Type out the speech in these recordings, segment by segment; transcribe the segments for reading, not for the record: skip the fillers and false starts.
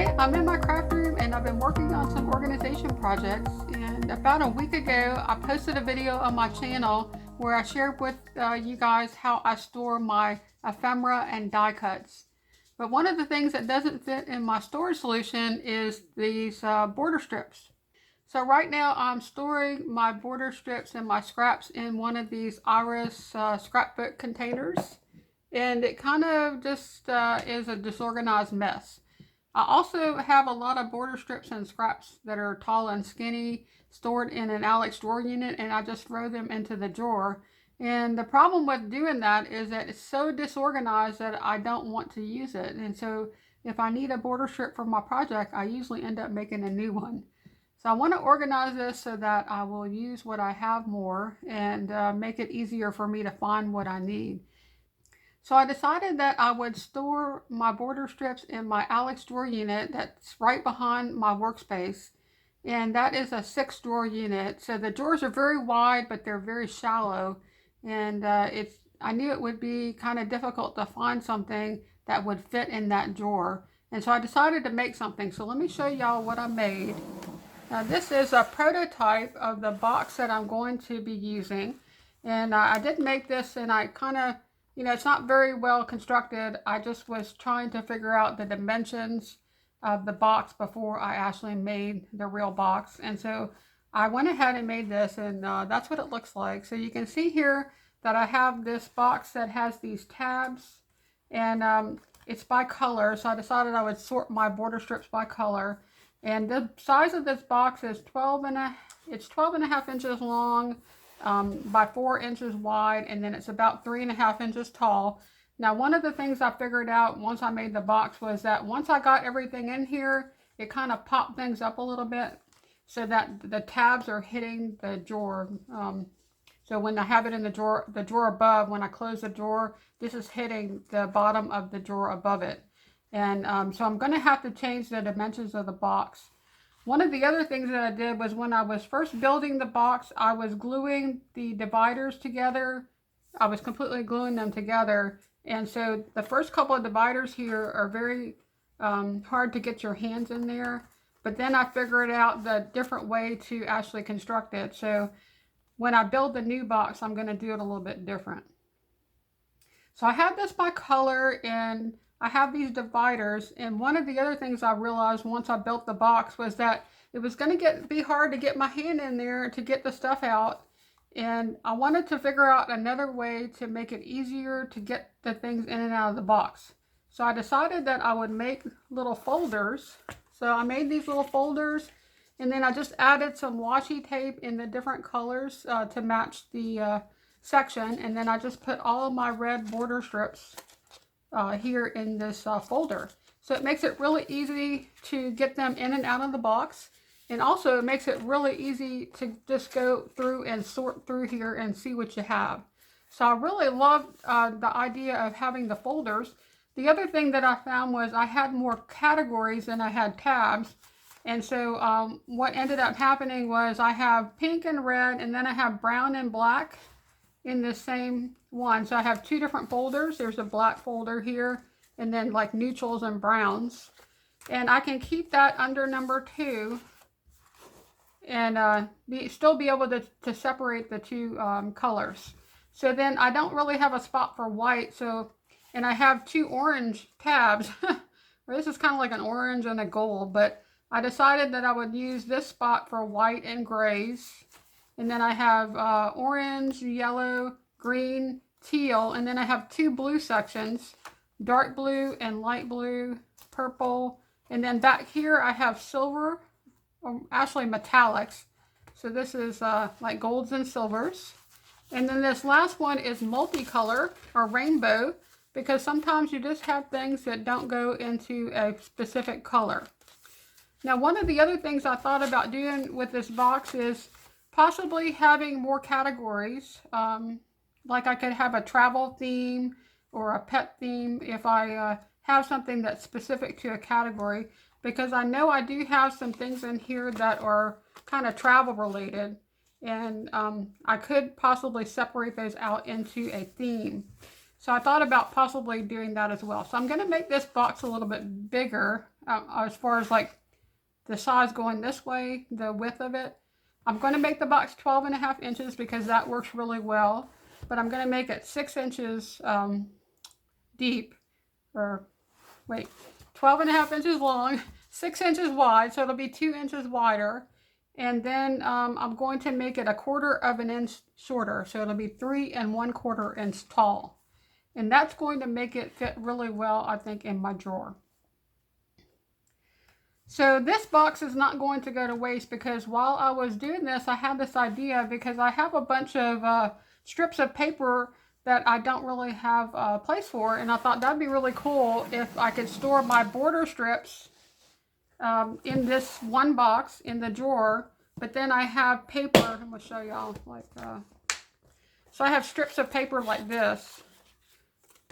Today I'm in my craft room and I've been working on some organization projects, and about a week ago I posted a video on my channel where I shared with you guys how I store my ephemera and die cuts. But one of the things that doesn't fit in my storage solution is these border strips. So right now I'm storing my border strips and my scraps in one of these Iris scrapbook containers, and it kind of just is a disorganized mess. I also have a lot of border strips and scraps that are tall and skinny stored in an Alex drawer unit, and I just throw them into the drawer. And the problem with doing that is that it's so disorganized that I don't want to use it. And so if I need a border strip for my project, I usually end up making a new one. So I want to organize this so that I will use what I have more and make it easier for me to find what I need. So I decided that I would store my border strips in my Alex drawer unit that's right behind my workspace. And that is a 6-drawer unit. So the drawers are very wide, but they're very shallow. And I knew it would be kind of difficult to find something that would fit in that drawer. And so I decided to make something. So let me show y'all what I made. Now this is a prototype of the box that I'm going to be using. And I did make this, and I kind of, it's not very well constructed. I just was trying to figure out the dimensions of the box before I actually made the real box. And so I went ahead and made this, and that's what it looks like. So you can see here that I have this box that has these tabs, and it's by color. So I decided I would sort my border strips by color. And the size of this box is 12 and a half inches long, by 4 inches wide, and then it's about 3.5 inches tall. Now, one of the things I figured out once I made the box was that once I got everything in here, it kind of popped things up a little bit so that the tabs are hitting the drawer. So when I have it in the drawer above, when I close the drawer, this is hitting the bottom of the drawer above it. And so I'm going to have to change the dimensions of the box. One of the other things that I did was when I was first building the box, I was gluing the dividers together. I was completely gluing them together. And so the first couple of dividers here are very hard to get your hands in there. But then I figured out the different way to actually construct it. So when I build the new box, I'm going to do it a little bit different. So I have this by color, and I have these dividers, and one of the other things I realized once I built the box was that it was going to be hard to get my hand in there to get the stuff out, and I wanted to figure out another way to make it easier to get the things in and out of the box. So I decided that I would make little folders. So I made these little folders, and then I just added some washi tape in the different colors to match the section, and then I just put all of my red border strips here in this folder. So it makes it really easy to get them in and out of the box, and also it makes it really easy to just go through and sort through here and see what you have. So I really love the idea of having the folders. The other thing that I found was I had more categories than I had tabs, and so what ended up happening was I have pink and red, and then I have brown and black in the same one. So I have 2 different folders. There's a black folder here, and then like neutrals and browns. And I can keep that under number 2 and still be able to separate the 2 colors. So then I don't really have a spot for white. So, and I have 2 orange tabs. This is kind of like an orange and a gold, but I decided that I would use this spot for white and grays. And then I have orange, yellow, green, teal, and then I have 2 blue sections, dark blue and light blue, purple, and then back here I have silver, or actually metallics. So this is like golds and silvers. And then this last one is multicolor or rainbow, because sometimes you just have things that don't go into a specific color. Now, one of the other things I thought about doing with this box is possibly having more categories. Like I could have a travel theme or a pet theme if I have something that's specific to a category, because I know I do have some things in here that are kind of travel related, and I could possibly separate those out into a theme. So I thought about possibly doing that as well. So I'm going to make this box a little bit bigger as far as like the size going this way, the width of it. I'm going to make the box 12.5 inches because that works really well, but I'm going to make it 6 inches deep, or wait, 12.5 inches long, 6 inches wide, so it'll be 2 inches wider. And then I'm going to make it 1/4 of an inch shorter, so it'll be 3 1/4 inch tall. And that's going to make it fit really well, I think, in my drawer. So this box is not going to go to waste, because while I was doing this, I had this idea, because I have a bunch of strips of paper that I don't really have a place for, and I thought that'd be really cool if I could store my border strips in this one box in the drawer. But then I have paper, I'm going to show y'all, like, so I have strips of paper like this.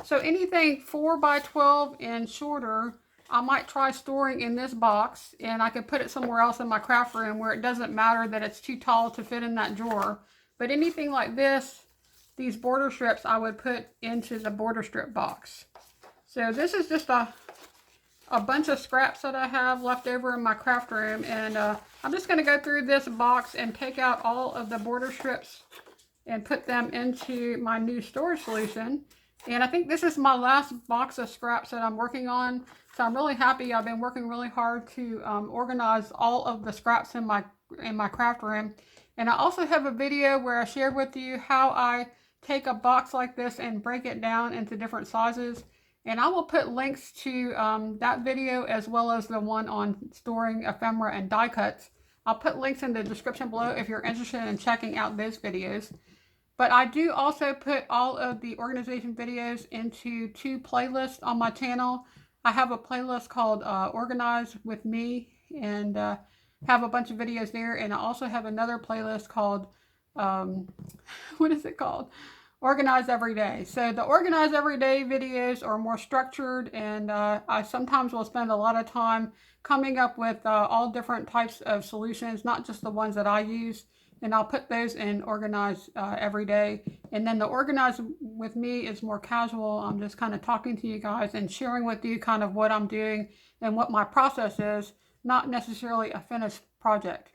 So anything 4 by 12 and shorter, I might try storing in this box, and I could put it somewhere else in my craft room where it doesn't matter that it's too tall to fit in that drawer. But anything like this, these border strips, I would put into the border strip box. So this is just a bunch of scraps that I have left over in my craft room, and I'm just going to go through this box and take out all of the border strips and put them into my new storage solution. And I think this is my last box of scraps that I'm working on, so I'm really happy. I've been working really hard to organize all of the scraps in my craft room. And I also have a video where I shared with you how I take a box like this and break it down into different sizes. And I will put links to that video, as well as the one on storing ephemera and die cuts. I'll put links in the description below if you're interested in checking out those videos. But I do also put all of the organization videos into 2 playlists on my channel. I have a playlist called Organize with Me, and have a bunch of videos there. And I also have another playlist called, what is it called? Organize Every Day. So the Organize Every Day videos are more structured, and I sometimes will spend a lot of time coming up with all different types of solutions, not just the ones that I use. And I'll put those in Organize Every Day. And then the Organize with Me is more casual. I'm just kind of talking to you guys and sharing with you kind of what I'm doing and what my process is, not necessarily a finished project.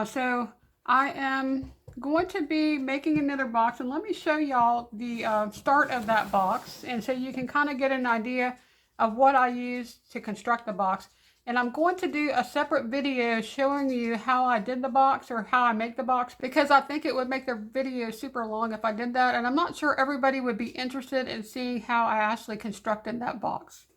So I am going to be making another box, and let me show y'all the start of that box, and so you can kind of get an idea of what I used to construct the box. And I'm going to do a separate video showing you how I did the box, or how I make the box, because I think it would make the video super long if I did that. And I'm not sure everybody would be interested in seeing how I actually constructed that box.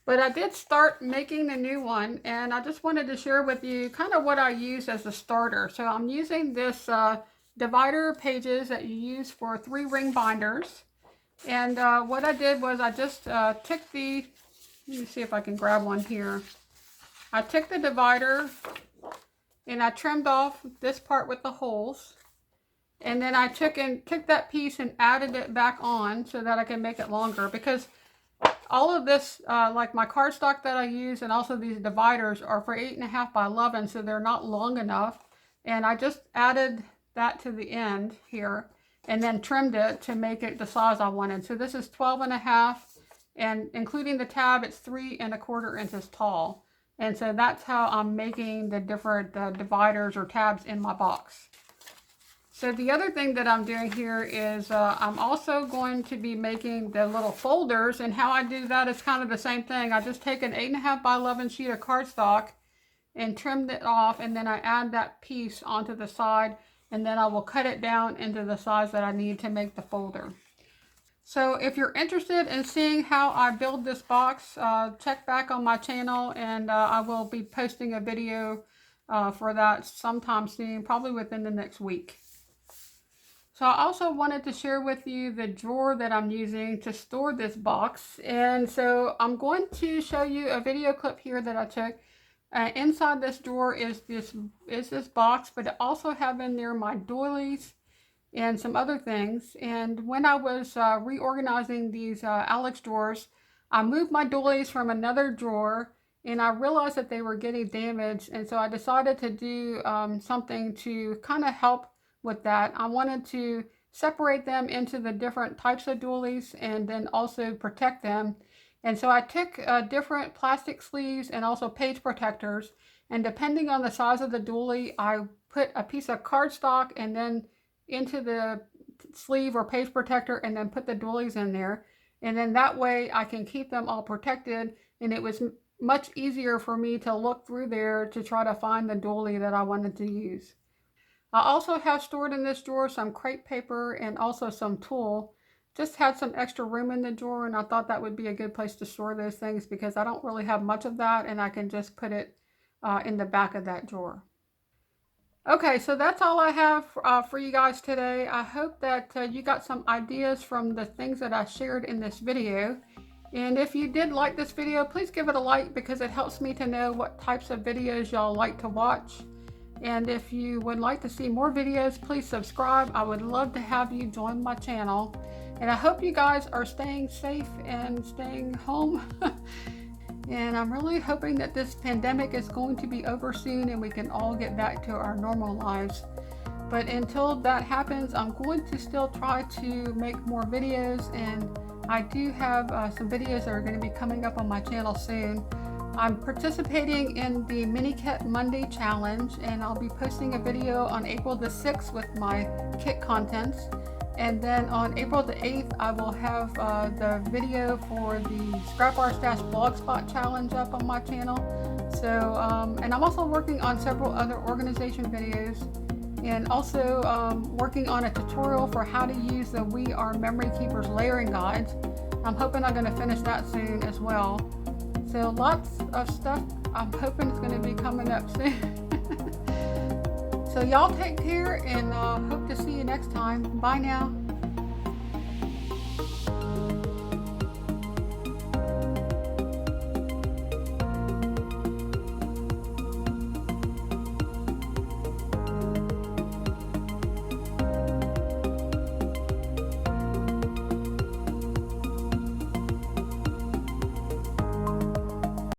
But I did start making the new one, and I just wanted to share with you kind of what I use as a starter. So I'm using this divider pages that you use for 3-ring binders. And what I did was I just took the, let me see if I can grab one here. I took the divider and I trimmed off this part with the holes. And then I took that piece and added it back on so that I can make it longer, because all of this, like my cardstock that I use and also these dividers, are for 8.5 by 11, so they're not long enough. And I just added that to the end here, and then trimmed it to make it the size I wanted. So this is 12.5, and including the tab, it's 3 1/4 inches tall. And so that's how I'm making the different dividers or tabs in my box. So the other thing that I'm doing here is I'm also going to be making the little folders, and how I do that is kind of the same thing. I just take an 8.5 by 11 sheet of cardstock and trimmed it off, and then I add that piece onto the side, and then I will cut it down into the size that I need to make the folder. So if you're interested in seeing how I build this box, check back on my channel, and I will be posting a video for that sometime soon, probably within the next week. So I also wanted to share with you the drawer that I'm using to store this box. And so I'm going to show you a video clip here that I took. Inside this drawer is this box, but it also have in there my doilies and some other things. And when I was reorganizing these Alex drawers, I moved my doilies from another drawer, and I realized that they were getting damaged. And so I decided to do something to kind of help with that. I wanted to separate them into the different types of doilies and then also protect them. And so I took different plastic sleeves and also page protectors, and depending on the size of the doily, I put a piece of cardstock and then into the sleeve or page protector and then put the doilies in there. And then that way I can keep them all protected, and it was much easier for me to look through there to try to find the doily that I wanted to use. I also have stored in this drawer some crepe paper and also some tulle. Just had some extra room in the drawer, and I thought that would be a good place to store those things because I don't really have much of that, and I can just put it in the back of that drawer. Okay, so that's all I have for you guys today. I hope that you got some ideas from the things that I shared in this video. And if you did like this video, please give it a like because it helps me to know what types of videos y'all like to watch. And if you would like to see more videos, please subscribe. I would love to have you join my channel. And I hope you guys are staying safe and staying home. And I'm really hoping that this pandemic is going to be over soon and we can all get back to our normal lives. But until that happens, I'm going to still try to make more videos, and I do have some videos that are going to be coming up on my channel soon. I'm participating in the Mini Kit Monday challenge, and I'll be posting a video on April the 6th with my kit contents. And then on April the 8th, I will have the video for the Scrap Our Stash Blogspot challenge up on my channel. So, and I'm also working on several other organization videos, and also working on a tutorial for how to use the We Are Memory Keepers layering guides. I'm hoping I'm going to finish that soon as well. So lots of stuff I'm hoping is going to be coming up soon. So y'all take care, and hope to see you next time. Bye now.